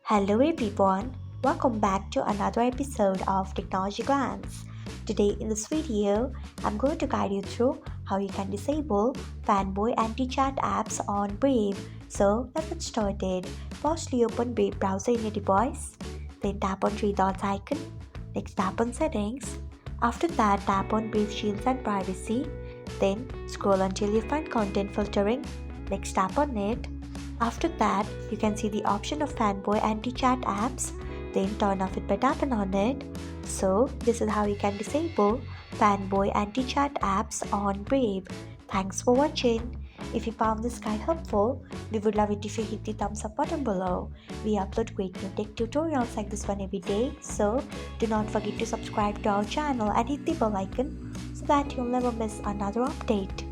Hello everyone, welcome back to another episode of Technologyglance. Today in this video, I'm going to guide you through how you can disable Fanboy anti-chat apps on Brave. So let's get started. Firstly, open Brave browser in your device, then tap on three dots icon, next tap on settings. After that, tap on Brave Shields and Privacy, then scroll until you find content filtering, next tap on it. After that, you can see the option of Fanboy anti-chat apps, then turn off it by tapping on it. So, this is how you can disable Fanboy anti-chat apps on Brave. Thanks for watching. If you found this guide helpful, we would love it if you hit the thumbs up button below. We upload great new tech tutorials like this one every day, so do not forget to subscribe to our channel and hit the bell icon so that you'll never miss another update.